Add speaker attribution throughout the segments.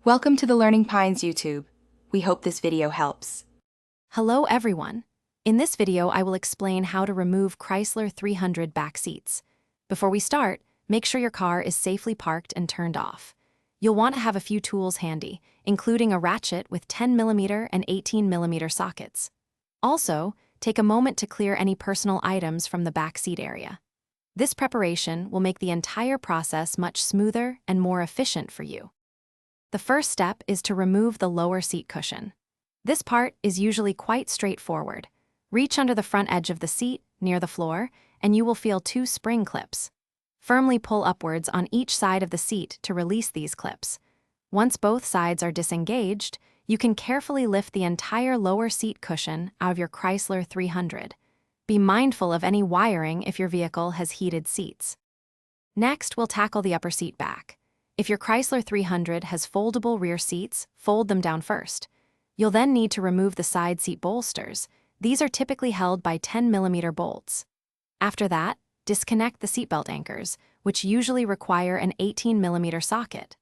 Speaker 1: Welcome to the Learning Pines YouTube. We hope this video helps.
Speaker 2: Hello everyone. In this video, I will explain how to remove Chrysler 300 back seats. Before we start, make sure your car is safely parked and turned off. You'll want to have a few tools handy, including a ratchet with 10mm and 18mm sockets. Also, take a moment to clear any personal items from the back seat area. This preparation will make the entire process much smoother and more efficient for you. The first step is to remove the lower seat cushion. This part is usually quite straightforward. Reach under the front edge of the seat, near the floor, and you will feel two spring clips. Firmly pull upwards on each side of the seat to release these clips. Once both sides are disengaged, you can carefully lift the entire lower seat cushion out of your Chrysler 300. Be mindful of any wiring if your vehicle has heated seats. Next, we'll tackle the upper seat back. If your Chrysler 300 has foldable rear seats, fold them down first. You'll then need to remove the side seat bolsters. These are typically held by 10mm bolts. After that, disconnect the seatbelt anchors, which usually require an 18mm socket.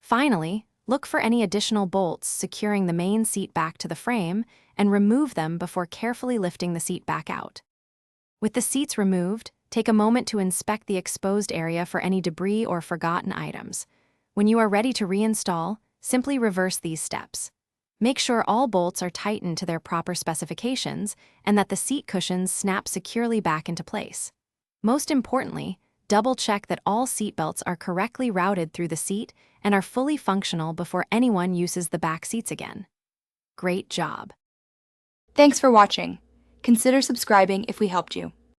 Speaker 2: Finally, look for any additional bolts securing the main seat back to the frame and remove them before carefully lifting the seat back out. With the seats removed, take a moment to inspect the exposed area for any debris or forgotten items. When you are ready to reinstall, simply reverse these steps. Make sure all bolts are tightened to their proper specifications and that the seat cushions snap securely back into place. Most importantly, double-check that all seat belts are correctly routed through the seat and are fully functional before anyone uses the back seats again. Great job!
Speaker 1: Thanks for watching. Consider subscribing if we helped you.